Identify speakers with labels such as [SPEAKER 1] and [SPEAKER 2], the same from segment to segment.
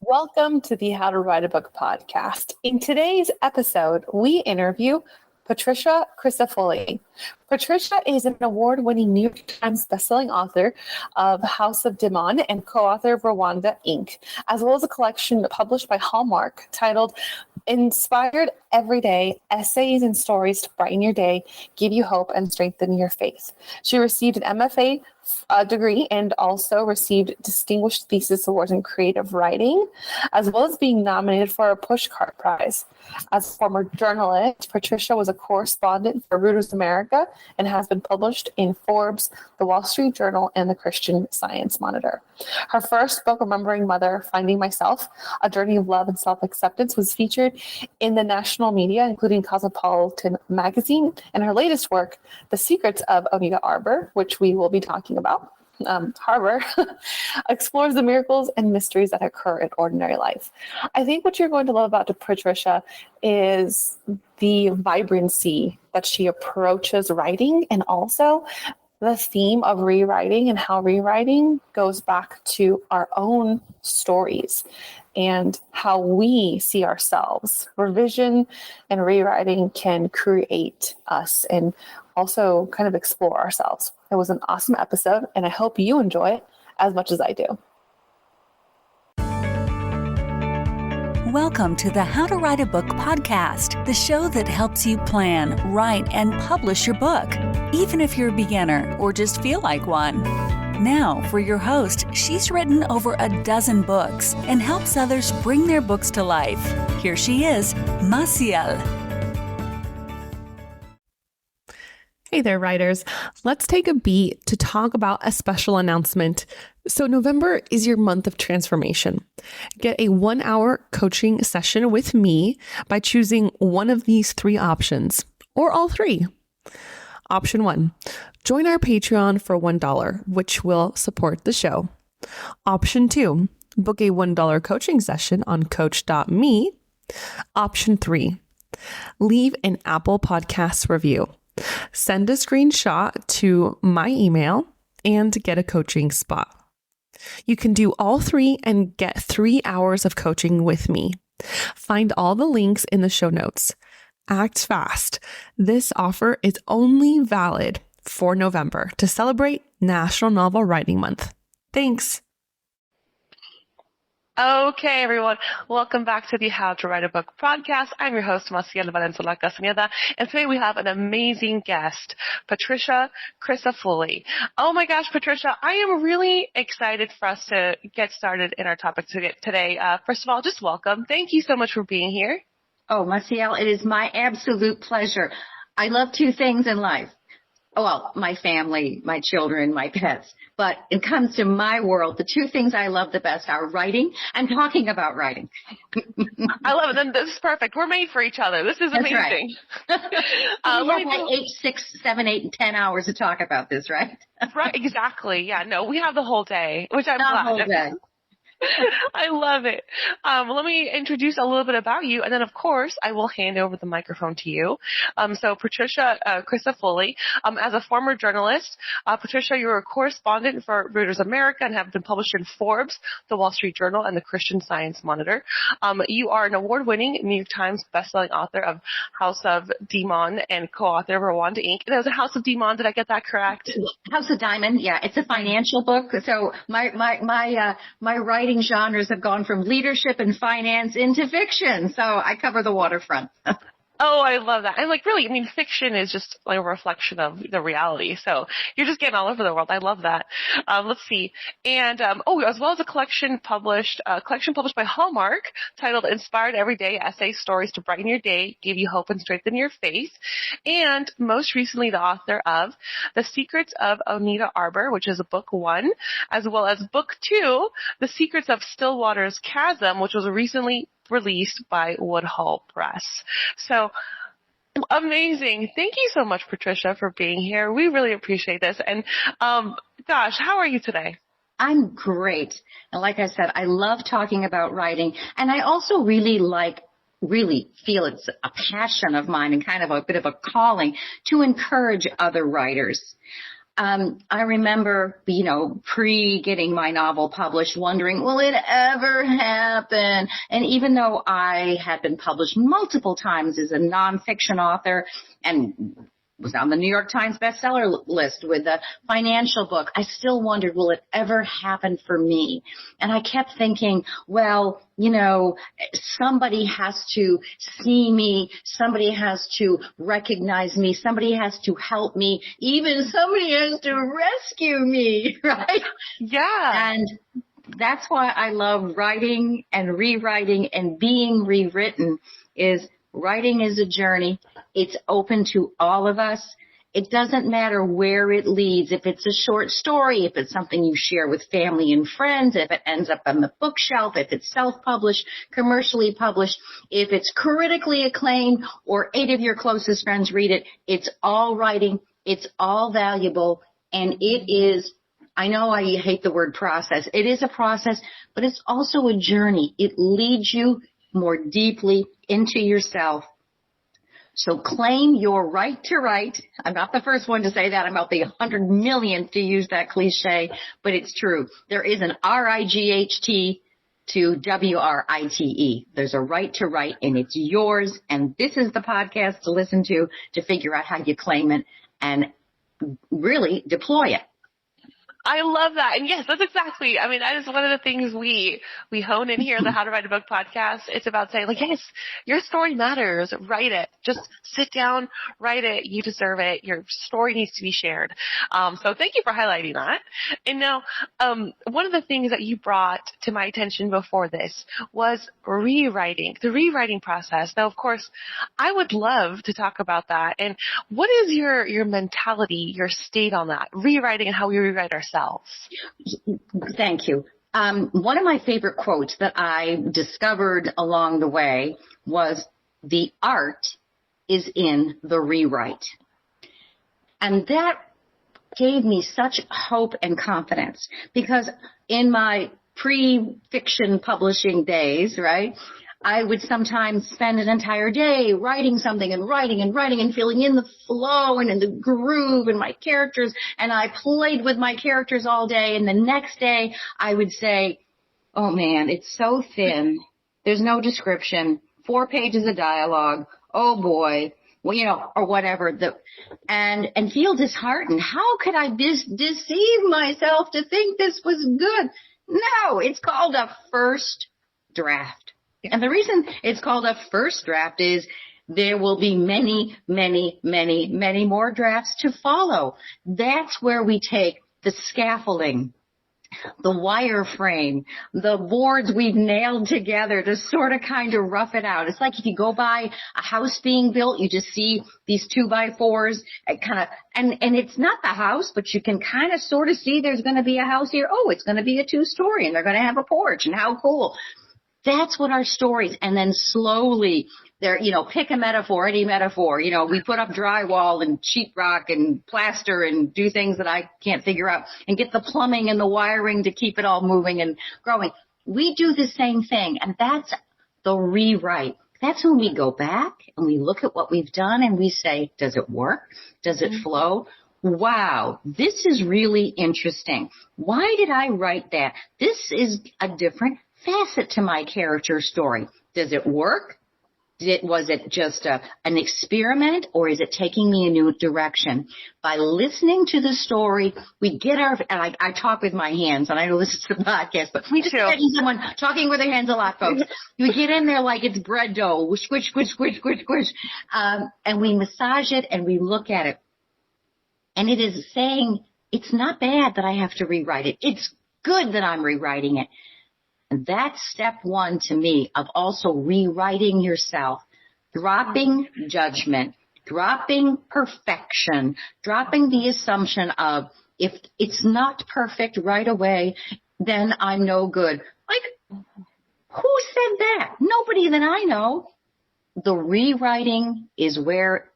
[SPEAKER 1] Welcome to the How to Write a Book podcast. In today's episode, we interview Patricia Crisafulli. Patricia is an award-winning New York Times bestselling author of House of Dimon and co-author of Rwanda, Inc., as well as a collection published by Hallmark titled Inspired Everyday Essays and Stories to Brighten Your Day, Give You Hope, and Strengthen Your Faith. She received an MFA degree and also received Distinguished Thesis Awards in Creative Writing, as well as being nominated for a Pushcart Prize. As a former journalist, Patricia was a correspondent for Reuters America and has been published in Forbes, The Wall Street Journal, and the Christian Science Monitor. Her first book, Remembering Mother, Finding Myself, A Journey of Love and Self-Acceptance, was featured in the national media, including Cosmopolitan magazine, and her latest work, The Secrets of Ohnita Harbor, which we will be talking about, Harbor, explores the miracles and mysteries that occur in ordinary life. I think what you're going to love about Patricia is the vibrancy that she approaches writing, and also the theme of rewriting and how rewriting goes back to our own stories and how we see ourselves. Revision and rewriting can create us and also kind of explore ourselves. It was an awesome episode, and I hope you enjoy it as much as I do.
[SPEAKER 2] Welcome to the How to Write a Book podcast, the show that helps you plan, write, and publish your book, even if you're a beginner or just feel like one. Now, for your host, she's written over a dozen books and helps others bring their books to life. Here she is, Maciel.
[SPEAKER 1] Hey there, writers. Let's take a beat to talk about a special announcement. So November is your month of transformation. Get a 1-hour coaching session with me by choosing one of these three options, or all three. Option 1, join our Patreon for $1, which will support the show. Option 2, book a $1 coaching session on coach.me. Option 3, leave an Apple Podcasts review. Send a screenshot to my email and get a coaching spot. You can do all three and get 3 hours of coaching with me. Find all the links in the show notes. Act fast. This offer is only valid for November to celebrate National Novel Writing Month. Thanks. Okay, everyone. Welcome back to the How to Write a Book podcast. I'm your host, Maciel Valenzuela Castaneda, and today we have an amazing guest, Patricia Crisafulli. Oh my gosh, Patricia, I am really excited for us to get started in our topic today. First of all, just welcome. Thank you so much for being here.
[SPEAKER 3] Oh, Maciel, it is my absolute pleasure. I love two things in life. Well, my family, my children, my pets. But it comes to my world, the two things I love the best are writing and talking about writing.
[SPEAKER 1] I love it. Then this is perfect. We're made for each other. This is amazing.
[SPEAKER 3] That's right. We have like 8, 6, 7, 8, and 10 hours to talk about this, right?
[SPEAKER 1] Right, exactly. Yeah, no, we have the whole day, which I'm glad.
[SPEAKER 3] The whole day.
[SPEAKER 1] I love it. Let me introduce a little bit about you, and then, of course, I will hand over the microphone to you. So Patricia Crisafulli, as a former journalist, Patricia, you're a correspondent for Reuters America and have been published in Forbes, The Wall Street Journal, and the Christian Science Monitor. You are an award-winning New York Times bestselling author of House of Dimon and co-author of Rwanda, Inc. And it was a House of Dimon. Did I get that correct?
[SPEAKER 3] House of Dimon, yeah. It's a financial book. So my writing genres have gone from leadership and finance into fiction. So I cover the waterfront.
[SPEAKER 1] Oh, I love that. And really, I mean, fiction is just like a reflection of the reality. So you're just getting all over the world. I love that. Let's see. And, as well as a collection published by Hallmark titled Inspired Everyday Essays, Stories to Brighten Your Day, Give You Hope, and Strengthen Your Faith. And most recently, the author of The Secrets of Ohnita Harbor, which is book 1, as well as book 2, The Secrets of Stillwater's Chasm, which was recently released by Woodhall Press. So amazing. Thank you so much, Patricia, for being here. We really appreciate this. And gosh, how are you today?
[SPEAKER 3] I'm great. And like I said, I love talking about writing. And I also really feel it's a passion of mine and kind of a bit of a calling to encourage other writers. I remember, pre-getting my novel published, wondering, will it ever happen? And even though I had been published multiple times as a nonfiction author and was on the New York Times bestseller list with a financial book, I still wondered, will it ever happen for me? And I kept thinking, well, somebody has to see me, somebody has to recognize me, somebody has to help me, even somebody has to rescue me, right?
[SPEAKER 1] Yeah.
[SPEAKER 3] And that's why I love writing and rewriting and being rewritten. Writing is a journey. It's open to all of us. It doesn't matter where it leads. If it's a short story, if it's something you share with family and friends, if it ends up on the bookshelf, if it's self-published, commercially published, if it's critically acclaimed or 8 of your closest friends read it, it's all writing. It's all valuable. And it is, I know I hate the word process. It is a process, but it's also a journey. It leads you more deeply into yourself. So claim your right to write. I'm not the first one to say that. I'm about the 100 millionth to use that cliche, but it's true. There is an RIGHT to WRITE. There's a right to write, and it's yours. And this is the podcast to listen to figure out how you claim it and really deploy it.
[SPEAKER 1] I love that. And yes, that's exactly, that is one of the things we hone in here, the How to Write a Book podcast. It's about saying, yes, your story matters. Write it. Just sit down, write it. You deserve it. Your story needs to be shared. So thank you for highlighting that. And now, one of the things that you brought to my attention before this was rewriting, the rewriting process. Now, of course, I would love to talk about that. And what is your mentality, your state on that, rewriting and how we rewrite ourselves?
[SPEAKER 3] Thank you. One of my favorite quotes that I discovered along the way was, the art is in the rewrite. And that gave me such hope and confidence, because in my pre-fiction publishing days, right, I would sometimes spend an entire day writing something and writing and feeling in the flow and in the groove and my characters. And I played with my characters all day. And the next day I would say, oh man, it's so thin. There's no description, 4 pages of dialogue. Oh boy. Well, or whatever, and feel disheartened. How could I deceive myself to think this was good? No, it's called a first draft. And the reason it's called a first draft is there will be many, many, many, many more drafts to follow. That's where we take the scaffolding, the wireframe, the boards we've nailed together to sort of kind of rough it out. It's like if you go by a house being built, you just see these 2x4s and it's not the house, but you can kind of sort of see there's going to be a house here. Oh, it's going to be a 2-story and they're going to have a porch, and how cool. That's what our stories, and then slowly there, pick a metaphor, any metaphor, we put up drywall and sheetrock and plaster and do things that I can't figure out and get the plumbing and the wiring to keep it all moving and growing. We do the same thing, and that's the rewrite. That's when we go back and we look at what we've done and we say, does it work? Does it flow? Wow, this is really interesting. Why did I write that? This is a different facet to my character story. Does it work? Was it just an experiment, or is it taking me a new direction? By listening to the story, we get and I talk with my hands, and I know this is the podcast, but we just imagine someone talking with their hands a lot, folks. We get in there like it's bread dough, squish, squish, squish, squish, squish, and we massage it and we look at it. And it is saying, it's not bad that I have to rewrite it. It's good that I'm rewriting it. And that's step 1 to me of also rewriting yourself, dropping judgment, dropping perfection, dropping the assumption of, if it's not perfect right away, then I'm no good. Like, who said that? Nobody that I know. The rewriting is where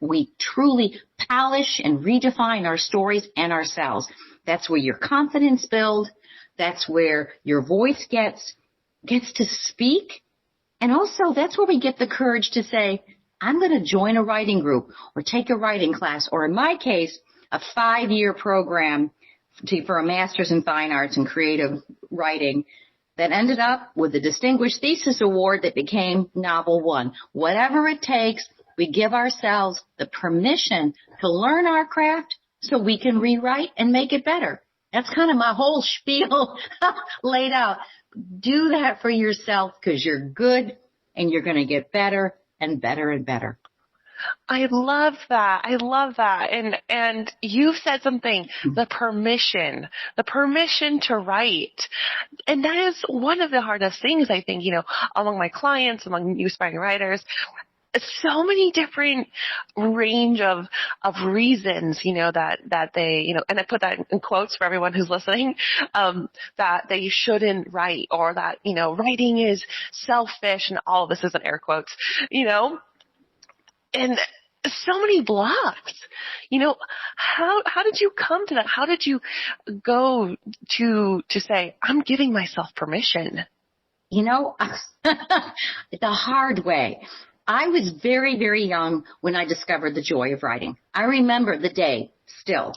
[SPEAKER 3] we truly polish and redefine our stories and ourselves. That's where your confidence builds. That's where your voice gets to speak. And also that's where we get the courage to say, I'm going to join a writing group or take a writing class, or in my case, a 5-year program for a master's in fine arts and creative writing that ended up with the Distinguished Thesis Award that became Novel 1. Whatever it takes, we give ourselves the permission to learn our craft so we can rewrite and make it better. That's kind of my whole spiel laid out. Do that for yourself because you're good and you're going to get better and better and better.
[SPEAKER 1] I love that. I love that. And you've said something, the permission to write. And that is one of the hardest things, I think, among my clients, among new aspiring writers. So many different range of reasons, that they, and I put that in quotes for everyone who's listening, that they shouldn't write, or that, writing is selfish, and all of this is in air quotes, and so many blocks. How did you come to that? How did you go to say, I'm giving myself permission?
[SPEAKER 3] The hard way. I was very, very young when I discovered the joy of writing. I remember the day still.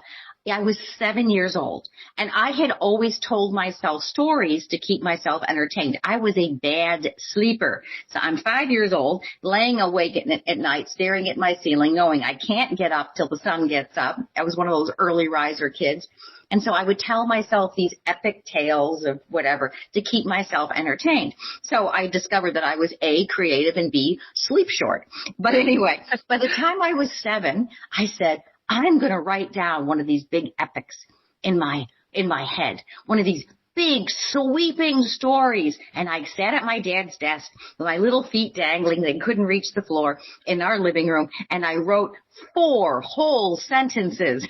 [SPEAKER 3] I was 7 years old, and I had always told myself stories to keep myself entertained. I was a bad sleeper. So I'm 5 years old, laying awake at night, staring at my ceiling, knowing I can't get up till the sun gets up. I was one of those early riser kids. And so I would tell myself these epic tales of whatever to keep myself entertained. So I discovered that I was A, creative, and B, sleep short. But anyway, by the time I was 7, I said, I'm going to write down one of these big epics in my head, one of these big sweeping stories. And I sat at my dad's desk with my little feet dangling. They couldn't reach the floor in our living room. And I wrote 4 whole sentences.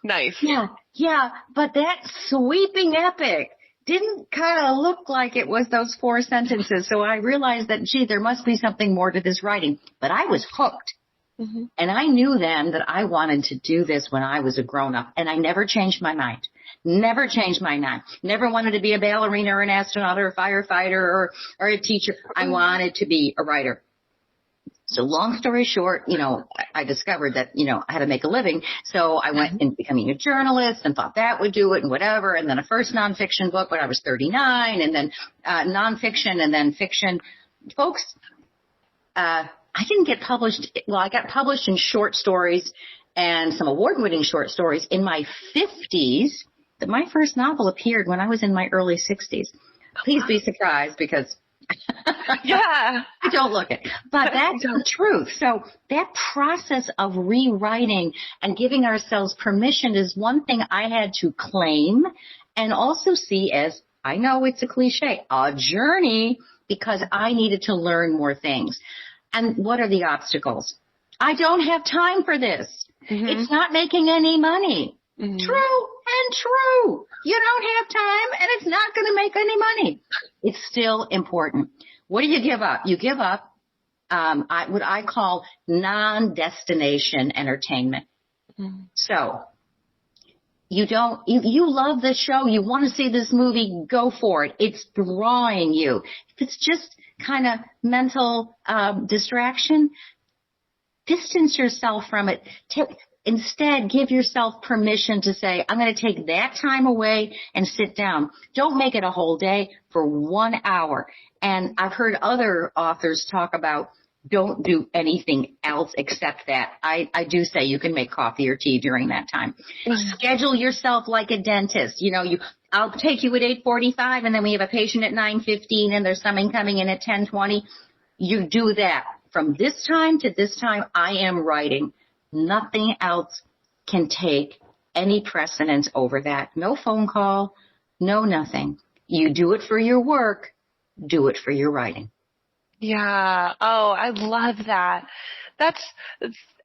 [SPEAKER 1] Nice.
[SPEAKER 3] Yeah. But that sweeping epic didn't kind of look like it was those 4 sentences. So I realized that, there must be something more to this writing. But I was hooked. Mm-hmm. And I knew then that I wanted to do this when I was a grown-up. And I never changed my mind. Never changed my mind. Never wanted to be a ballerina or an astronaut or a firefighter or a teacher. I wanted to be a writer. So long story short, I discovered that, I had to make a living. So I went into becoming a journalist and thought that would do it and whatever. And then a first nonfiction book when I was 39, and then nonfiction and then fiction. Folks, I didn't get published. Well, I got published in short stories and some award-winning short stories in my 50s. But my first novel appeared when I was in my early 60s. Please be surprised because
[SPEAKER 1] yeah,
[SPEAKER 3] I don't look it. But that's the truth. So that process of rewriting and giving ourselves permission is one thing I had to claim and also see as, I know it's a cliche, a journey, because I needed to learn more things. And what are the obstacles? I don't have time for this. Mm-hmm. It's not making any money. Mm-hmm. True and true. You don't have time and it's not going to make any money. It's still important. What do you give up? You give up what I call non-destination entertainment. Mm-hmm. So you love this show. You want to see this movie. Go for it. It's drawing you. If it's just kind of mental distraction, distance yourself from it. Instead, give yourself permission to say, I'm going to take that time away and sit down. Don't make it a whole day, for 1 hour. And I've heard other authors talk about don't do anything else except that. I do say you can make coffee or tea during that time. Mm-hmm. Schedule yourself like a dentist. I'll take you at 8:45 and then we have a patient at 9:15 and there's someone coming in at 10:20. You do that. From this time to this time, I am writing. Nothing else can take any precedence over that. No phone call, no nothing. You do it for your work, do it for your writing.
[SPEAKER 1] Yeah. Oh, I love that.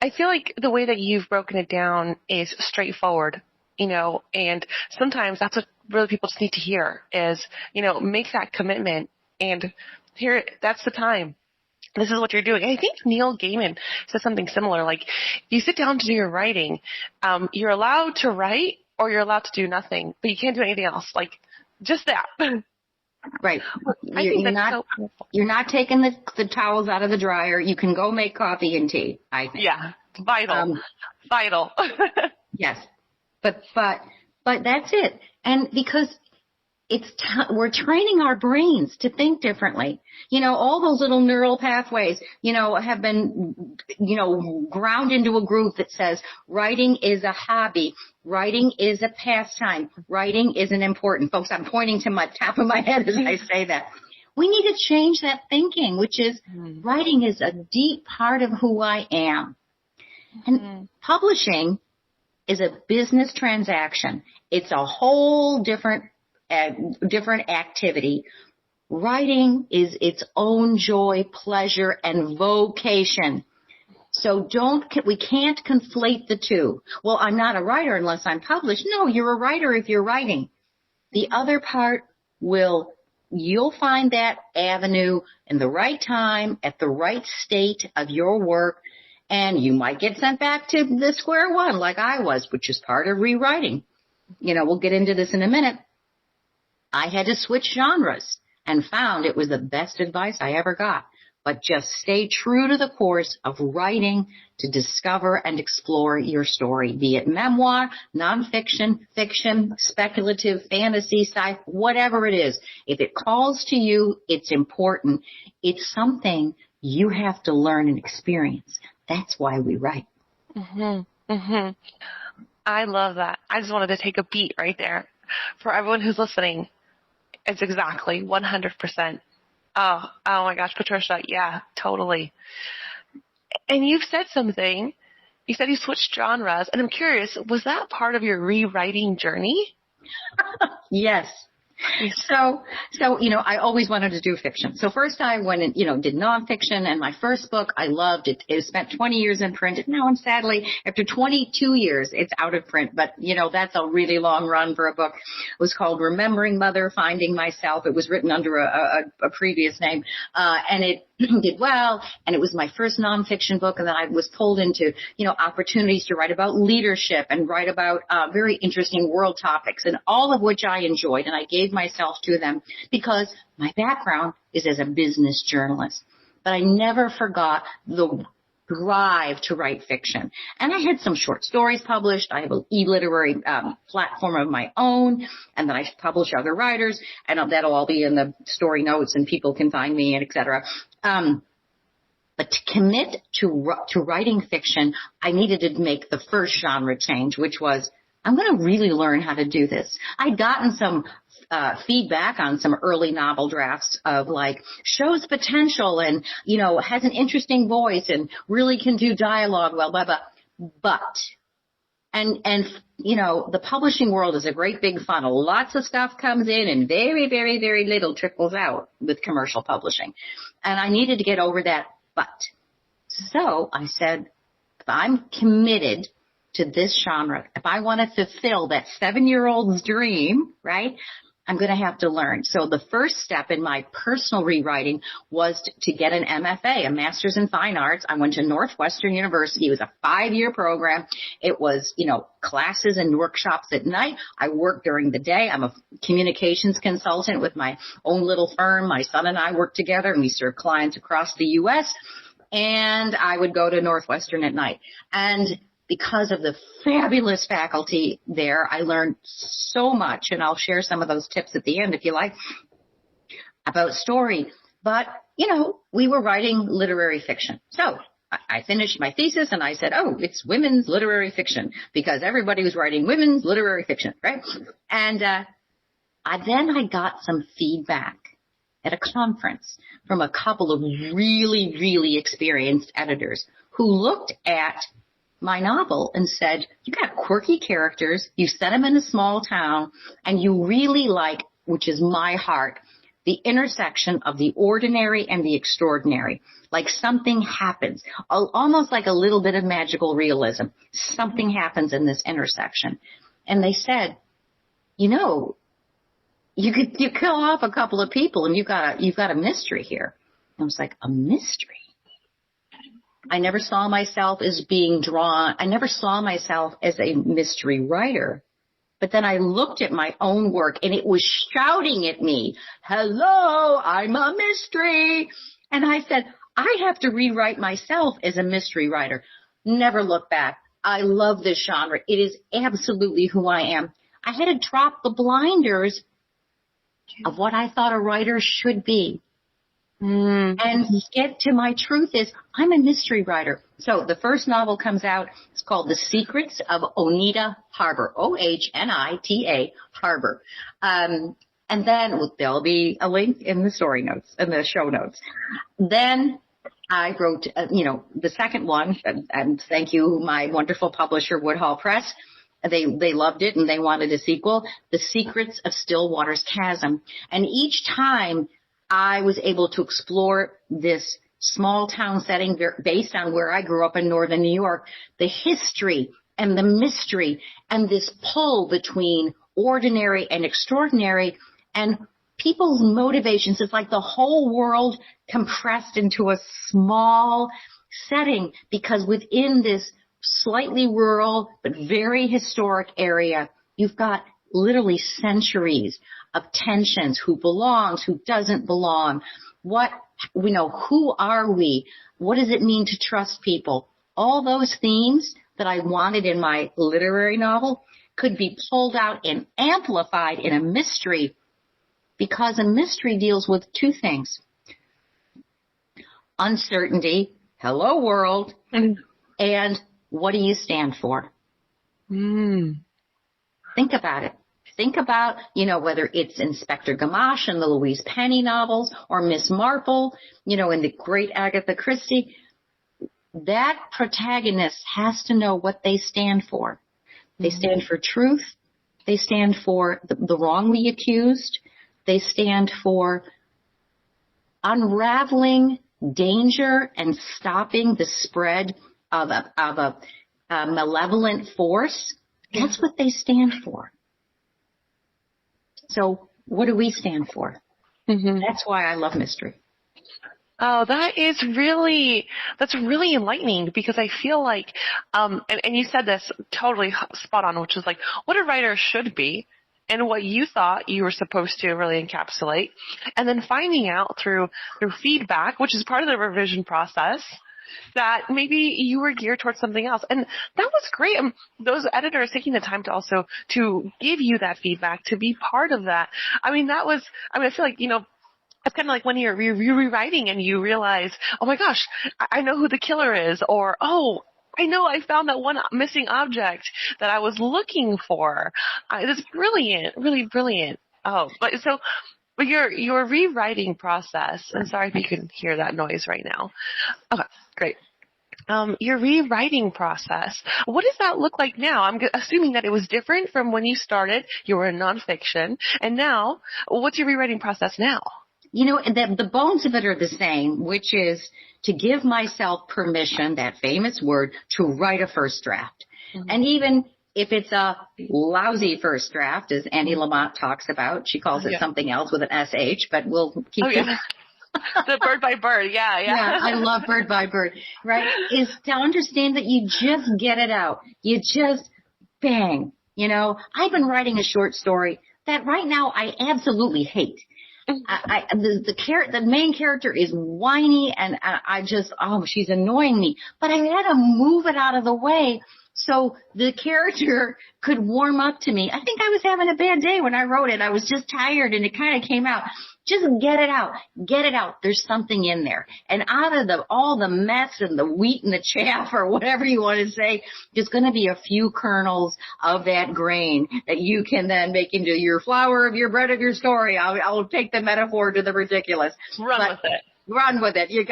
[SPEAKER 1] I feel like the way that you've broken it down is straightforward, and sometimes that's what really people just need to hear is, make that commitment and that's the time. This is what you're doing. I think Neil Gaiman said something similar. Like, if you sit down to do your writing, you're allowed to write or you're allowed to do nothing, but you can't do anything else. Like, just that.
[SPEAKER 3] Right. You're not taking the towels out of the dryer. You can go make coffee and tea, I think.
[SPEAKER 1] Yeah. Vital.
[SPEAKER 3] Yes. But that's it. And because we're training our brains to think differently. All those little neural pathways, have been, ground into a groove that says writing is a hobby. Writing is a pastime. Writing isn't important. Folks, I'm pointing to my top of my head as I say that. We need to change that thinking, which is writing is a deep part of who I am. And publishing is a business transaction. It's a whole different activity. Writing is its own joy, pleasure, and vocation. So we can't conflate the two. Well, I'm not a writer unless I'm published. No, you're a writer if you're writing. The other part you'll find that avenue in the right time, at the right state of your work, and you might get sent back to the square one like I was, which is part of rewriting. We'll get into this in a minute. I had to switch genres and found it was the best advice I ever got. But just stay true to the course of writing to discover and explore your story, be it memoir, nonfiction, fiction, speculative, fantasy, sci-fi, whatever it is. If it calls to you, it's important. It's something you have to learn and experience. That's why we write.
[SPEAKER 1] I love that. I just wanted to take a beat right there. For everyone who's listening, it's exactly 100%. Oh my gosh, Patricia. Yeah, totally. And you've said something. You said you switched genres, and I'm curious, was that part of your rewriting journey?
[SPEAKER 3] Yes. So, I always wanted to do fiction. So first I went and, did nonfiction, and my first book, I loved it. It spent 20 years in print. Now, and sadly, after 22 years, it's out of print. But, that's a really long run for a book. It was called Remembering Mother, Finding Myself. It was written under a previous name. And it did well. And it was my first nonfiction book. And then I was pulled into, opportunities to write about leadership and write about very interesting world topics, and all of which I enjoyed. And I gave myself to them because my background is as a business journalist. But I never forgot the drive to write fiction. And I had some short stories published. I have an e-literary platform of my own, and then I publish other writers, and that'll all be in the story notes, and people can find me, and et cetera. But to commit to writing fiction, I needed to make the first genre change, which was, I'm going to really learn how to do this. I'd gotten some feedback on some early novel drafts of like shows potential and, has an interesting voice and really can do dialogue well, blah, blah. But, and the publishing world is a great big funnel. Lots of stuff comes in and very, very, very little trickles out with commercial publishing. And I needed to get over that. But so I said, if I'm committed to this genre, if I want to fulfill that 7-year-old's dream, right, I'm going to have to learn. So the first step in my personal rewriting was to get an MFA, a Master's in Fine Arts. I went to Northwestern University. It was a 5-year program. It was, classes and workshops at night. I worked during the day. I'm a communications consultant with my own little firm. My son and I work together, and we serve clients across the U.S., and I would go to Northwestern at night. And because of the fabulous faculty there, I learned so much, and I'll share some of those tips at the end if you like, about story. But, we were writing literary fiction. So I finished my thesis, and I said, it's women's literary fiction, because everybody was writing women's literary fiction, right? And then I got some feedback at a conference from a couple of really, really experienced editors who looked at my novel and said, you got quirky characters, you set them in a small town, and you really like, which is my heart, the intersection of the ordinary and the extraordinary. Like something happens, almost like a little bit of magical realism. Something happens in this intersection. And they said, you kill off a couple of people and you've got a mystery here. I was like, a mystery? I never saw myself as being drawn. I never saw myself as a mystery writer. But then I looked at my own work and it was shouting at me, hello, I'm a mystery. And I said, I have to rewrite myself as a mystery writer. never look back. I love this genre. It is absolutely who I am. I had to drop the blinders of what I thought a writer should be. And get to my truth is I'm a mystery writer. So the first novel comes out. It's called The Secrets of Ohnita Harbor, Ohnita Harbor. And then there'll be a link in the story notes, in the show notes. Then I wrote, the second one, and thank you, my wonderful publisher, Woodhall Press. They loved it and they wanted a sequel, The Secrets of Stillwater's Chasm. And each time I was able to explore this small town setting based on where I grew up in northern New York, the history and the mystery and this pull between ordinary and extraordinary and people's motivations. It's like the whole world compressed into a small setting, because within this slightly rural but very historic area, you've got literally centuries of tensions, who belongs, who doesn't belong, who are we, what does it mean to trust people? All those themes that I wanted in my literary novel could be pulled out and amplified in a mystery, because a mystery deals with two things: uncertainty, hello world, and what do you stand for? Think about it. Think about, whether it's Inspector Gamache in the Louise Penny novels or Miss Marple, in the great Agatha Christie. That protagonist has to know what they stand for. They stand for truth. They stand for the wrongly accused. They stand for unraveling danger and stopping the spread of a malevolent force. That's what they stand for. So what do we stand for? That's why I love mystery.
[SPEAKER 1] Oh, that's really enlightening, because I feel like, and you said this totally spot on, which is like what a writer should be and what you thought you were supposed to really encapsulate, and then finding out through feedback, which is part of the revision process, that maybe you were geared towards something else. And that was great. Those editors taking the time to also to give you that feedback, to be part of that. I feel like, it's kind of like when you're rewriting and you realize, oh my gosh, I know who the killer is, or, oh, I know I found that one missing object that I was looking for. It's brilliant, really brilliant. Oh, but your rewriting process, I'm sorry if you can hear that noise right now. Okay, great. Your rewriting process, what does that look like now? I'm assuming that it was different from when you started. You were in nonfiction, and now, what's your rewriting process now?
[SPEAKER 3] The bones of it are the same, which is to give myself permission, that famous word, to write a first draft. And even if it's a lousy first draft, as Annie Lamott talks about, she calls it something else with an SH, but we'll keep it.
[SPEAKER 1] The bird by bird, yeah.
[SPEAKER 3] Yeah, I love bird by bird, right? Is to understand that you just get it out. You just bang. I've been writing a short story that right now I absolutely hate. The main character is whiny, and she's annoying me. But I had to move it out of the way so the character could warm up to me. I think I was having a bad day when I wrote it. I was just tired, and it kind of came out. Just get it out. Get it out. There's something in there. And out of all the mess and the wheat and the chaff, or whatever you want to say, there's going to be a few kernels of that grain that you can then make into your flour of your bread of your story. I'll take the metaphor to the ridiculous.
[SPEAKER 1] Run with it.
[SPEAKER 3] You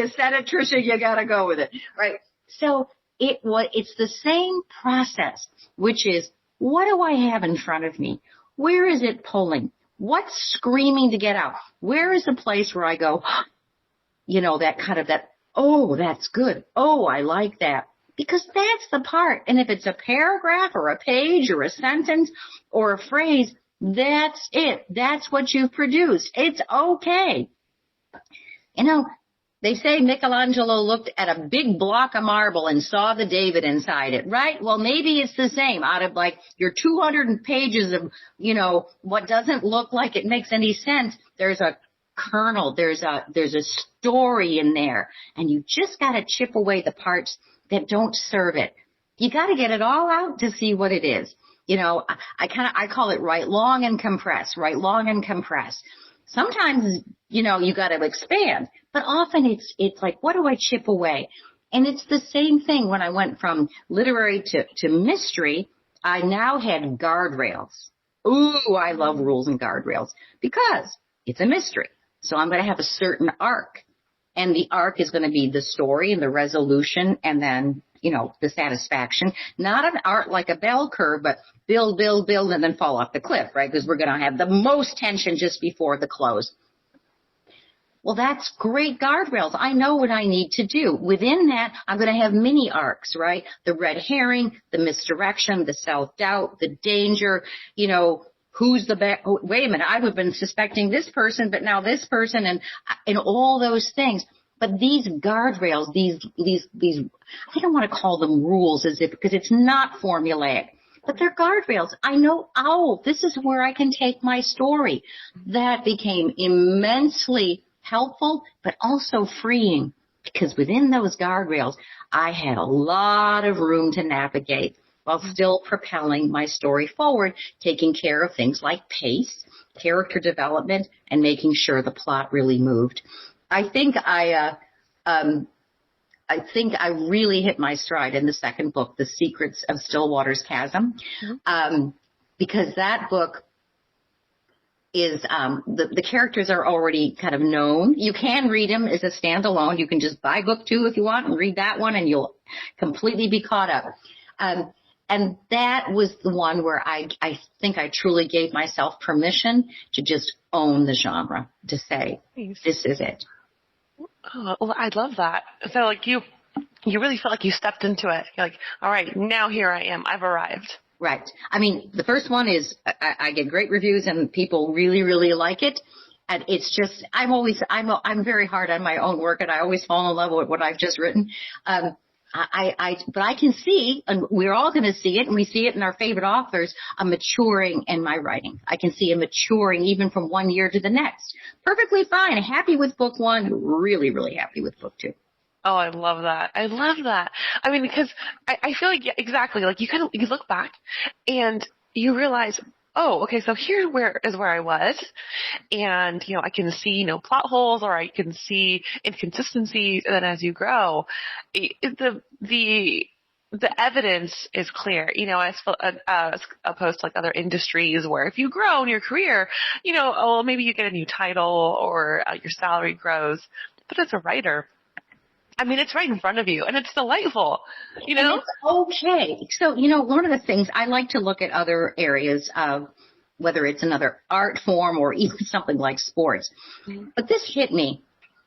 [SPEAKER 3] said it, Tricia. You got to go with it, right? So it's the same process, which is, what do I have in front of me? Where is it pulling? What's screaming to get out? Where is the place where I go, oh, that's good. Oh, I like that. Because that's the part. And if it's a paragraph or a page or a sentence or a phrase, that's it. That's what you've produced. It's okay. They say Michelangelo looked at a big block of marble and saw the David inside it, right? Well, maybe it's the same. Out of like your 200 pages of, what doesn't look like it makes any sense, there's a kernel, there's a story in there. And you just got to chip away the parts that don't serve it. You got to get it all out to see what it is. You know, I call it write long and compress, write long and compress. Sometimes, you know, you got to expand, but often it's like, what do I chip away? And it's the same thing when I went from literary to mystery. I now had guardrails. Ooh, I love rules and guardrails because it's a mystery. So I'm going to have a certain arc, and the arc is going to be the story and the resolution, and then, you know, the satisfaction. Not an arc like a bell curve, but build, build, build, and then fall off the cliff, right? Because we're going to have the most tension just before the close. Well, that's great guardrails. I know what I need to do. Within that, I'm going to have mini arcs, right? The red herring, the misdirection, the self-doubt, the danger, you know, who's the bad? Oh, wait a minute, I would have been suspecting this person, but now this person, and all those things. But these guardrails, these, I don't want to call them rules because it's not formulaic, but they're guardrails. I know, this is where I can take my story. That became immensely helpful, but also freeing, because within those guardrails, I had a lot of room to navigate while still propelling my story forward, taking care of things like pace, character development, and making sure the plot really moved. I think I really hit my stride in the second book, The Secrets of Stillwater's Chasm, because that book is the characters are already kind of known. You can read them as a standalone. You can just buy book 2 if you want and read that one, and you'll completely be caught up. And that was the one where I think I truly gave myself permission to just own the genre, to say, this is it.
[SPEAKER 4] Oh, well, I love that. So, like, you really felt like you stepped into it. You're like, all right, now here I am. I've arrived.
[SPEAKER 3] Right. I mean, the first one is I get great reviews and people really, really like it. And it's just, I'm very hard on my own work, and I always fall in love with what I've just written. But I can see, and we're all going to see it, and we see it in our favorite authors, a maturing in my writing. I can see a maturing even from one year to the next. Perfectly fine. Happy with book 1. Really, really happy with book 2.
[SPEAKER 4] Oh, I love that. I love that. I mean, because I feel like, yeah, exactly, like you look back and you realize, oh, okay, so here is where I was. And, you know, I can see, you know, plot holes, or I can see inconsistencies. And then as you grow, the evidence is clear, you know, as opposed to like other industries where if you grow in your career, you know, oh, maybe you get a new title or your salary grows. But as a writer, I mean, it's right in front of you, and it's delightful, you know?
[SPEAKER 3] And it's okay. So, you know, one of the things I like to look at other areas of, whether it's another art form or even something like sports. Mm-hmm. But this hit me,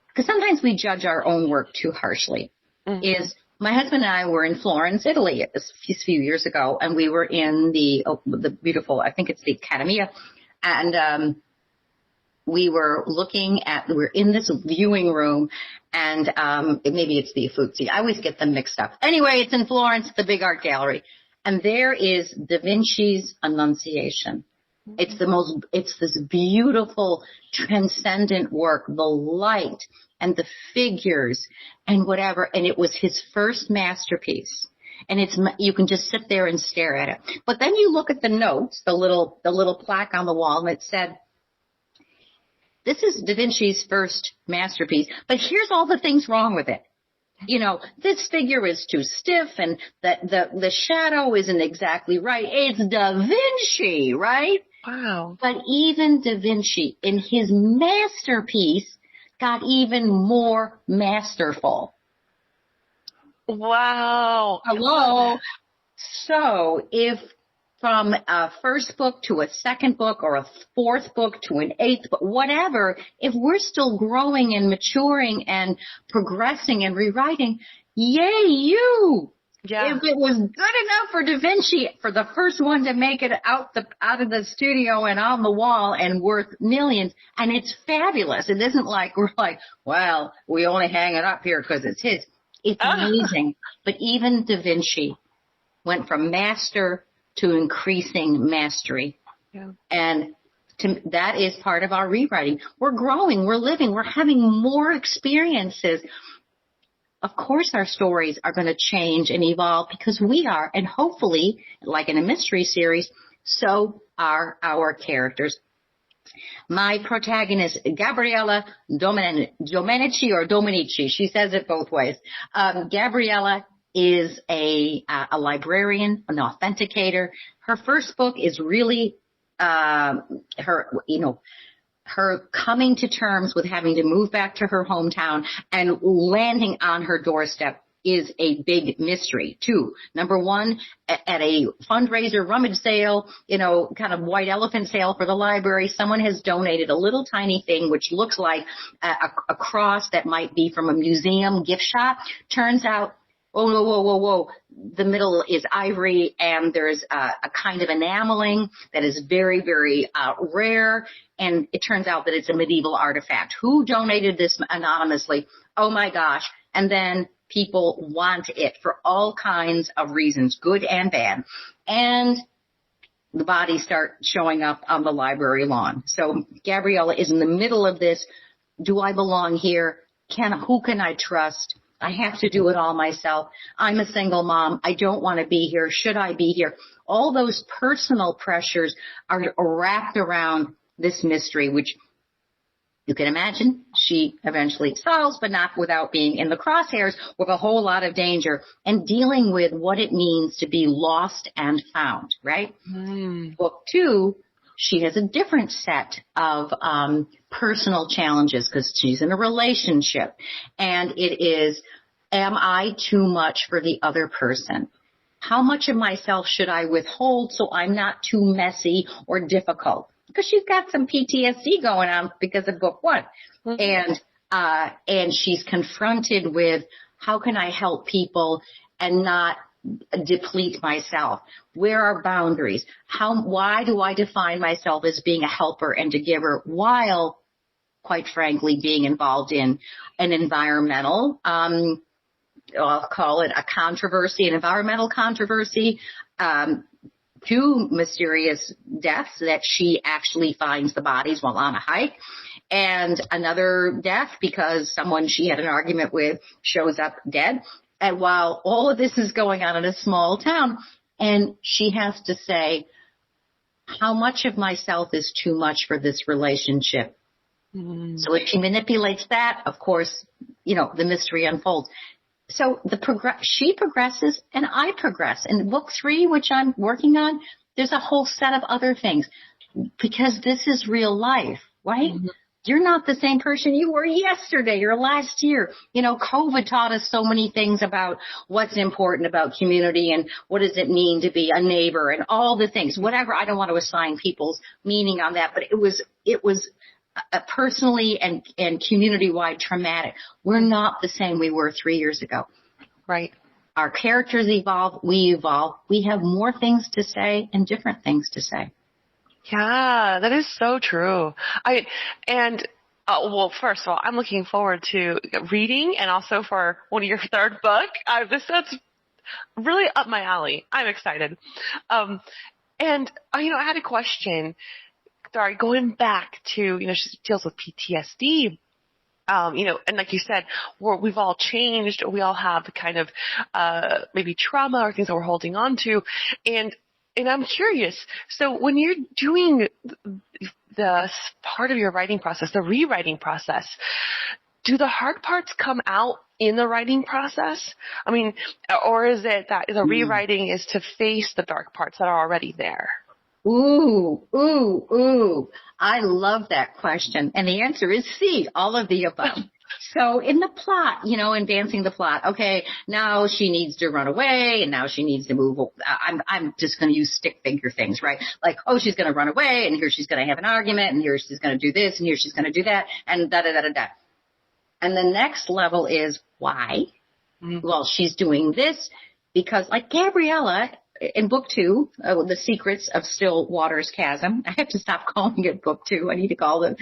[SPEAKER 3] because sometimes we judge our own work too harshly, is my husband and I were in Florence, Italy a few years ago, and we were in the beautiful, I think it's the Accademia, and we're in this viewing room, and maybe it's the Uffizi. I always get them mixed up. Anyway, it's in Florence, the big art gallery, and there is Da Vinci's Annunciation. It's this beautiful, transcendent work, the light and the figures and whatever, and it was his first masterpiece. And you can just sit there and stare at it. But then you look at the notes, the little plaque on the wall, and it said, this is Da Vinci's first masterpiece, but here's all the things wrong with it. You know, this figure is too stiff, and the shadow isn't exactly right. It's Da Vinci, right?
[SPEAKER 4] Wow.
[SPEAKER 3] But even Da Vinci, in his masterpiece, got even more masterful.
[SPEAKER 4] Wow.
[SPEAKER 3] Hello. So if from a first book to a second book or a fourth book to an eighth book, whatever, if we're still growing and maturing and progressing and rewriting, yay you! Yeah. If it was good enough for Da Vinci, for the first one to make it out of the studio and on the wall and worth millions, and it's fabulous. It isn't like we're like, well, we only hang it up here because it's his. It's amazing. But even Da Vinci went from master to increasing mastery. Yeah. And that is part of our rewriting. We're growing, we're living, we're having more experiences. of course our stories are going to change and evolve because we are, and hopefully, like in a mystery series, so are our characters. My protagonist, Gabriella Domenici, she says it both ways. Gabriella is a librarian, an authenticator. Her first book is really her coming to terms with having to move back to her hometown and landing on her doorstep is a big mystery too. Number one, at a fundraiser rummage sale, kind of white elephant sale for the library, someone has donated a little tiny thing which looks like a cross that might be from a museum gift shop. Turns out, whoa. The middle is ivory, and there's a kind of enameling that is very, very rare. And it turns out that it's a medieval artifact. Who donated this anonymously? Oh my gosh. And then people want it for all kinds of reasons, good and bad. And the bodies start showing up on the library lawn. So Gabriella is in the middle of this. Do I belong here? Who can I trust? I have to do it all myself. I'm a single mom. I don't want to be here. Should I be here? All those personal pressures are wrapped around this mystery, which you can imagine she eventually solves, but not without being in the crosshairs with a whole lot of danger and dealing with what it means to be lost and found, right? Book 2, she has a different set of personal challenges because she's in a relationship. And it is, am I too much for the other person? How much of myself should I withhold so I'm not too messy or difficult? Because she's got some PTSD going on because of book 1. And she's confronted with, how can I help people and not deplete myself? Where are boundaries? Why do I define myself as being a helper and a giver while, quite frankly, being involved in an environmental, I'll call it a controversy, an environmental controversy, 2 mysterious deaths that she actually finds the bodies while on a hike, and another death because someone she had an argument with shows up dead. And while all of this is going on in a small town, and she has to say, how much of myself is too much for this relationship? So if she manipulates that, of course, the mystery unfolds. So she progresses and I progress. In book 3, which I'm working on, there's a whole set of other things because this is real life, right? You're not the same person you were yesterday or last year. COVID taught us so many things about what's important about community and what does it mean to be a neighbor and all the things, whatever. I don't want to assign people's meaning on that, but it was personally and community-wide traumatic. We're not the same we were 3 years ago.
[SPEAKER 4] Right.
[SPEAKER 3] Our characters evolve. We evolve. We have more things to say and different things to say.
[SPEAKER 4] Yeah, that is so true. Well, first of all, I'm looking forward to reading and also for one of your third book. That's really up my alley. I'm excited. I had a question. Sorry, going back to, she deals with PTSD, and like you said, we've all changed. We all have kind of, maybe trauma or things that we're holding on to. And I'm curious. So when you're doing the part of your writing process, the rewriting process, do the hard parts come out in the writing process? I mean, or is it that the rewriting is to face the dark parts that are already there?
[SPEAKER 3] Ooh. I love that question. And the answer is C, all of the above. So in the plot, advancing the plot, okay, now she needs to run away and now she needs to move. I'm just going to use stick figure things, right? Like, she's going to run away and here she's going to have an argument and here she's going to do this and here she's going to do that and da-da-da-da-da. And the next level is why? Well, she's doing this because like Gabriella, in book 2, The Secrets of Still Water's Chasm. I have to stop calling it book 2. I need to call it.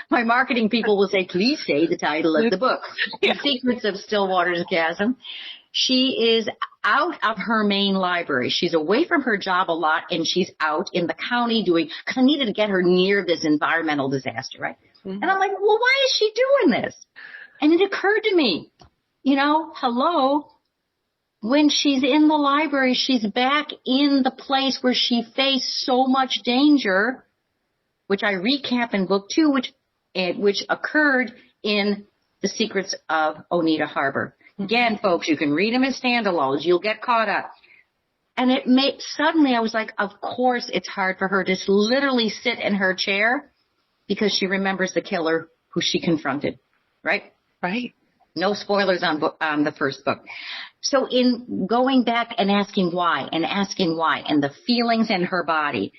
[SPEAKER 3] My marketing people will say, please say the title of the book. The Secrets of Still Water's Chasm. She is out of her main library. She's away from her job a lot, and she's out in the county because I needed to get her near this environmental disaster, right? And I'm like, well, why is she doing this? And it occurred to me, hello. When she's in the library, she's back in the place where she faced so much danger, which I recap in book 2, which occurred in The Secrets of Ohnita Harbor. Again, folks, you can read them as standalones. You'll get caught up. And suddenly I was like, of course it's hard for her to literally sit in her chair because she remembers the killer who she confronted, right?
[SPEAKER 4] Right.
[SPEAKER 3] No spoilers on the first book. So in going back and asking why and the feelings in her body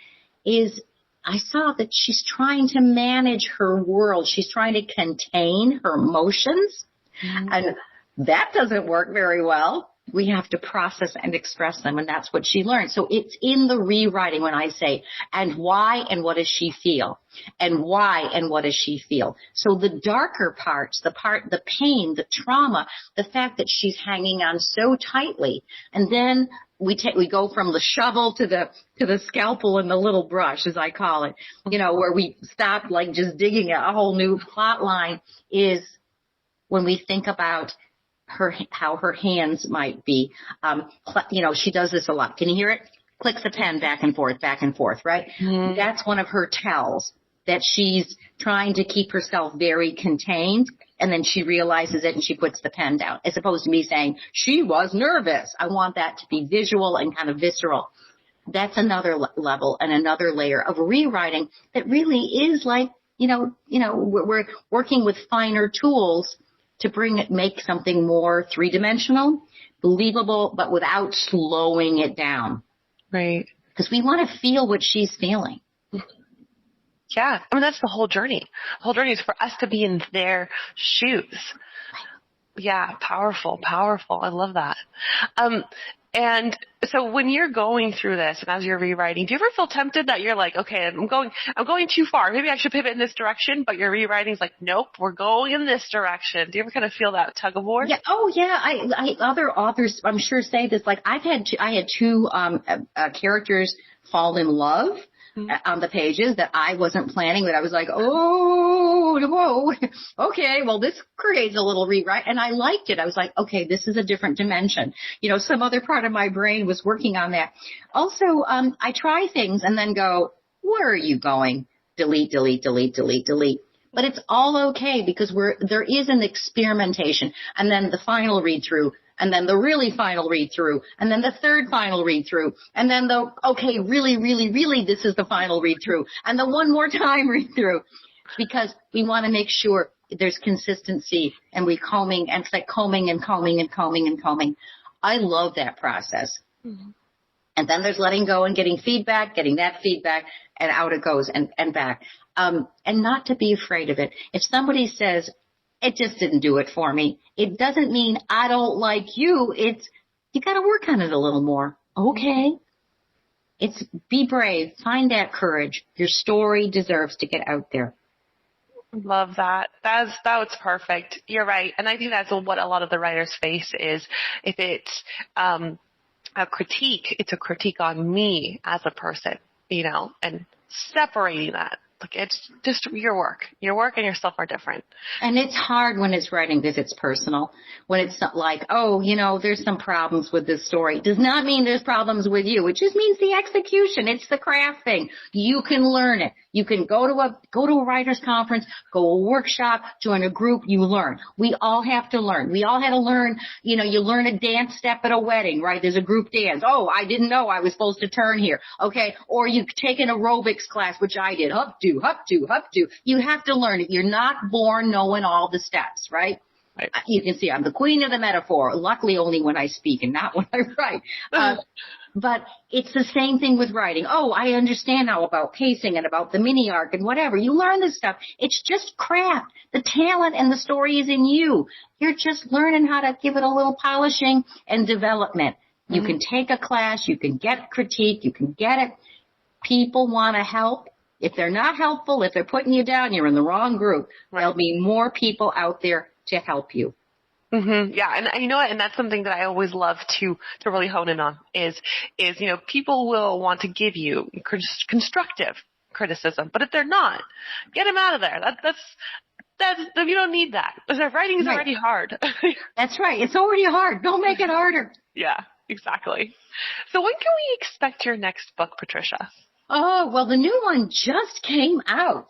[SPEAKER 3] I saw that she's trying to manage her world. She's trying to contain her emotions. And that doesn't work very well. We have to process and express them, and that's what she learned. So it's in the rewriting when I say, and why and what does she feel? And why and what does she feel? So the darker parts, the pain, the trauma, the fact that she's hanging on so tightly, and then we go from the shovel to the scalpel and the little brush, as I call it, where we stop like just digging a whole new plot line, is when we think about how her hands might be. She does this a lot. Can you hear it? Clicks the pen back and forth, right? Mm-hmm. That's one of her tells that she's trying to keep herself very contained, and then she realizes it and she puts the pen down, as opposed to me saying she was nervous. I want that to be visual and kind of visceral. That's another level and another layer of rewriting that really is like, we're working with finer tools to make something more three-dimensional, believable, but without slowing it down.
[SPEAKER 4] Right.
[SPEAKER 3] Because we want to feel what she's feeling.
[SPEAKER 4] Yeah. I mean, that's the whole journey. The whole journey is for us to be in their shoes. Yeah. Powerful. I love that. And so when you're going through this and as you're rewriting, do you ever feel tempted that you're like, okay, I'm going too far. Maybe I should pivot in this direction, but your rewriting's like, nope, we're going in this direction. Do you ever kind of feel that tug of war?
[SPEAKER 3] Yeah. Oh, yeah. Other authors, I'm sure, say this. Like I had two characters fall in love on the pages that I wasn't planning, that I was like, oh, whoa, okay, well, this creates a little rewrite. And I liked it. I was like, okay, this is a different dimension. Some other part of my brain was working on that. Also, I try things and then go, where are you going? Delete. But it's all okay because there is an experimentation, and then the final read through, and then the really final read through, and then the third final read through, and then really, this is the final read through, and the one more time read through, because we want to make sure there's consistency, and we combing, and it's like combing. I love that process. Mm-hmm. And then there's letting go and getting that feedback, and out it goes and back. And not to be afraid of it. If somebody says, it just didn't do it for me, it doesn't mean I don't like you. You got to work on it a little more. Okay. Be brave. Find that courage. Your story deserves to get out there.
[SPEAKER 4] Love that. That's perfect. You're right. And I think that's what a lot of the writers face is, if it's a critique, it's a critique on me as a person, and separating that. Like, it's just your work and yourself are different.
[SPEAKER 3] And it's hard when it's writing because it's personal. When it's not like, there's some problems with this story. It does not mean there's problems with you. It just means the execution. It's the craft thing. You can learn it. You can go to a writer's conference, go to a workshop, join a group, you learn. We all have to learn. We all had to learn, you learn a dance step at a wedding, right? There's a group dance. Oh, I didn't know I was supposed to turn here. Okay. Or you take an aerobics class, which I did. Up, do. You have to learn it. You're not born knowing all the steps, right? Right. You can see I'm the queen of the metaphor, luckily only when I speak and not when I write. But it's the same thing with writing. Oh, I understand now about pacing and about the mini arc and whatever. You learn this stuff. It's just craft. The talent and the story is in you. You're just learning how to give it a little polishing and development. Mm-hmm. You can take a class. You can get critique. You can get it. People want to help. If they're not helpful, if they're putting you down, you're in the wrong group. Right. There'll be more people out there to help you.
[SPEAKER 4] Mm-hmm. Yeah, and you know what? And that's something that I always love to really hone in on is people will want to give you constructive criticism, but if they're not, get them out of there. you don't need that. Writing is already hard.
[SPEAKER 3] That's right. It's already hard. Don't make it harder.
[SPEAKER 4] Yeah, exactly. So when can we expect your next book, Patricia?
[SPEAKER 3] Oh, well, the new one just came out.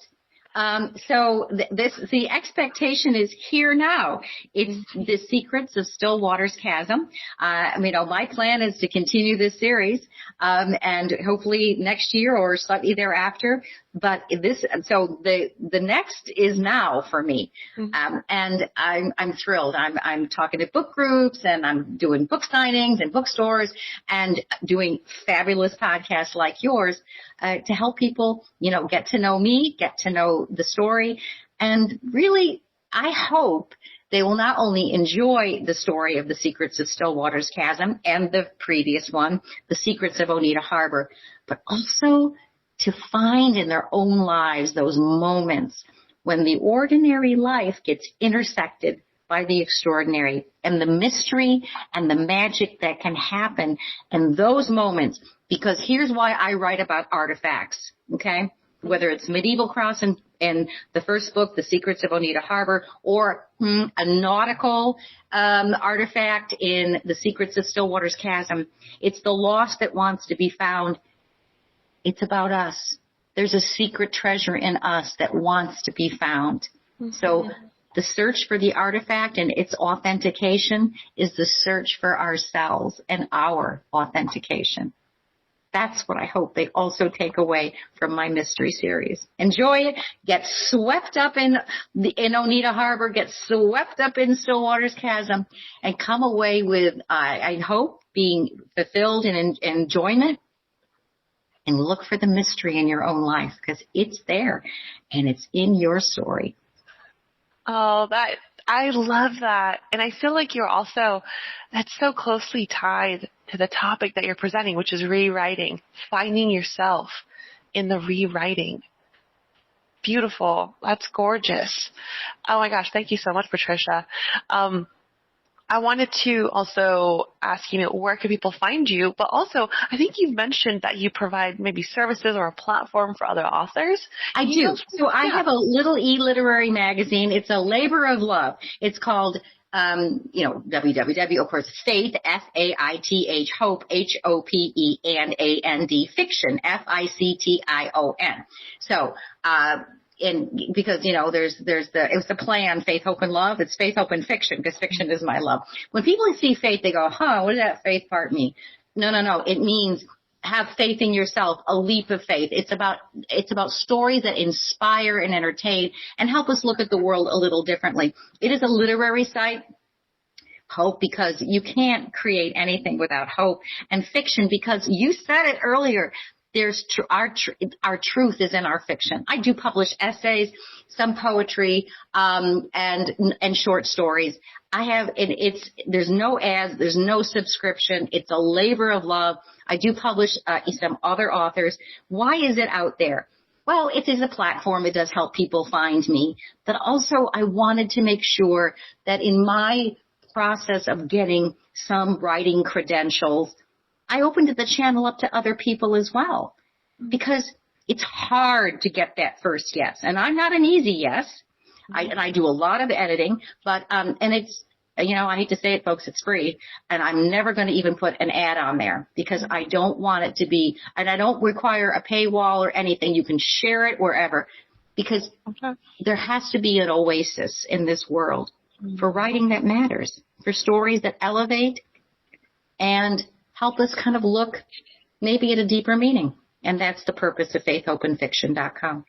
[SPEAKER 3] So the expectation is here now. It's The Secrets of Stillwater's Chasm. My plan is to continue this series, and hopefully next year or slightly thereafter. But the next is now for me. And I'm thrilled. I'm talking to book groups, and I'm doing book signings and bookstores, and doing fabulous podcasts like yours, to help people, get to know me, get to know the story. And really, I hope they will not only enjoy the story of The Secrets of Stillwater's Chasm and the previous one, The Secrets of Ohnita Harbor, but also to find in their own lives those moments when the ordinary life gets intersected by the extraordinary, and the mystery and the magic that can happen in those moments. Because here's why I write about artifacts, okay? Whether it's medieval cross in the first book, The Secrets of Ohnita Harbor, or a nautical artifact in The Secrets of Stillwater's Chasm. It's the lost that wants to be found. It's about us. There's a secret treasure in us that wants to be found. So the search for the artifact and its authentication is the search for ourselves and our authentication. That's what I hope they also take away from my mystery series. Enjoy it. Get swept up in Ohnita Harbor. Get swept up in Stillwater's Chasm, and come away with, I hope, being fulfilled in enjoyment. And look for the mystery in your own life, because it's there and it's in your story.
[SPEAKER 4] Oh, I love that. And I feel like that's so closely tied to the topic that you're presenting, which is rewriting, finding yourself in the rewriting. Beautiful. That's gorgeous. Oh my gosh. Thank you so much, Patricia. I wanted to also ask, where can people find you? But also, I think you've mentioned that you provide maybe services or a platform for other authors.
[SPEAKER 3] I do. So I have a little e-literary magazine. It's a labor of love. It's called, www, of course, Faith, F-A-I-T-H, Hope, H-O-P-E-N-A-N-D, Fiction, F-I-C-T-I-O-N. So, because, it was the play on Faith, Hope, and Love. It's Faith, Hope, and Fiction, because fiction is my love. When people see faith, they go, what does that faith part mean? No. It means have faith in yourself, a leap of faith. It's about stories that inspire and entertain and help us look at the world a little differently. It is a literary site. Hope, because you can't create anything without hope. And fiction, because you said it earlier. Our truth is in our fiction. I do publish essays, some poetry, and short stories. There's no ads, there's no subscription. It's a labor of love. I do publish some other authors. Why is it out there? Well, it is a platform. It does help people find me. But also, I wanted to make sure that in my process of getting some writing credentials, I opened the channel up to other people as well, because it's hard to get that first yes. And I'm not an easy yes. I do a lot of editing, but, and it's, I hate to say it, folks, it's free. And I'm never going to even put an ad on there, because I don't want it to be, and I don't require a paywall or anything. You can share it wherever, because there has to be an oasis in this world for writing that matters, for stories that elevate and help us kind of look maybe at a deeper meaning. And that's the purpose of faithhopeandfiction.com.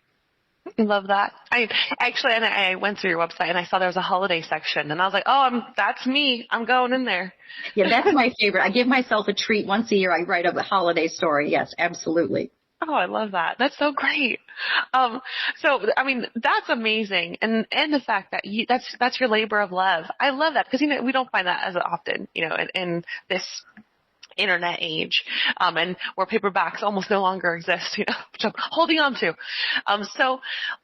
[SPEAKER 4] I love that. I went through your website and I saw there was a holiday section, and I was like, that's me. I'm going in there.
[SPEAKER 3] Yeah, that's my favorite. I give myself a treat once a year. I write a holiday story. Yes, absolutely.
[SPEAKER 4] Oh, I love that. That's so great. That's amazing. And the fact that that's your labor of love. I love that, because, we don't find that as often, in this internet age, and where paperbacks almost no longer exist, which I'm holding on to. So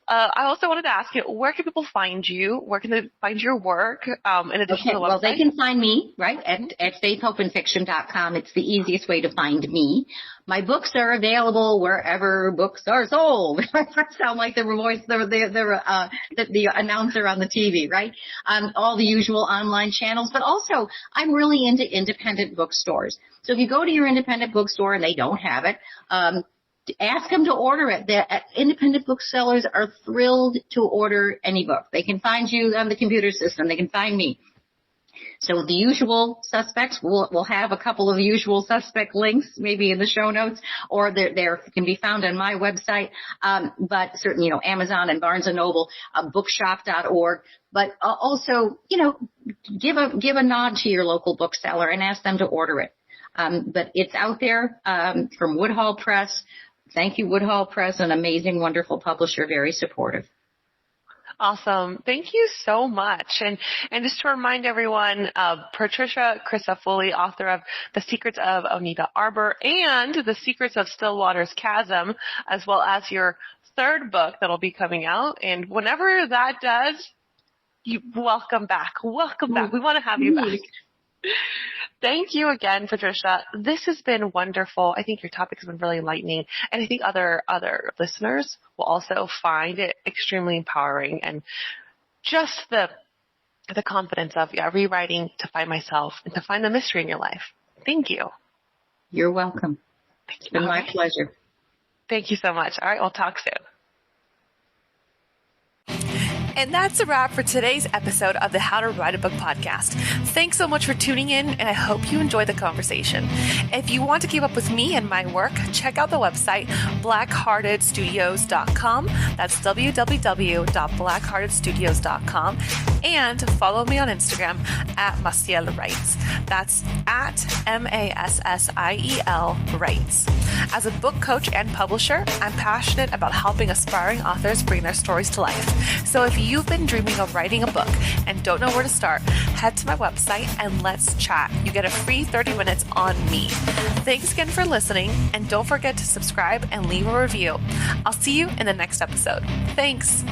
[SPEAKER 4] I also wanted to ask you, where can people find you? Where can they find your work? In addition to the website?
[SPEAKER 3] Well, they can find me, right, at faithhopeandfiction.com. It's the easiest way to find me. My books are available wherever books are sold. I sound like the voice, the announcer on the TV, right? All the usual online channels, but also I'm really into independent bookstores. So if you go to your independent bookstore and they don't have it, ask them to order it. The independent booksellers are thrilled to order any book. They can find you on the computer system. They can find me. So the usual suspects, we'll have a couple of usual suspect links maybe in the show notes, or there can be found on my website. But certainly, Amazon and Barnes & Noble, bookshop.org. But also, give a nod to your local bookseller and ask them to order it. But it's out there from Woodhall Press. Thank you, Woodhall Press, an amazing, wonderful publisher, very supportive.
[SPEAKER 4] Awesome. Thank you so much. And just to remind everyone, Patricia Crisafulli, author of The Secrets of Ohnita Harbor and The Secrets of Stillwater's Chasm, as well as your third book that'll be coming out. And whenever that does, welcome back. Welcome back. We want to have you back. Thank you again, Patricia. This has been wonderful. I think your topic has been really enlightening, and I think other listeners will also find it extremely empowering, and just the confidence of rewriting to find myself and to find the mystery in your life. Thank you.
[SPEAKER 3] You're welcome. It's been my pleasure.
[SPEAKER 4] Thank you so much. All right, we'll talk soon.
[SPEAKER 1] And that's a wrap for today's episode of the How to Write a Book podcast. Thanks so much for tuning in, and I hope you enjoyed the conversation. If you want to keep up with me and my work, check out the website blackheartedstudios.com. That's www.blackheartedstudios.com. And follow me on Instagram at Massiel Writes. That's at MASSIEL Writes. As a book coach and publisher, I'm passionate about helping aspiring authors bring their stories to life. So if you've been dreaming of writing a book and don't know where to start, head to my website and let's chat. You get a free 30 minutes on me. Thanks again for listening, and don't forget to subscribe and leave a review. I'll see you in the next episode. Thanks.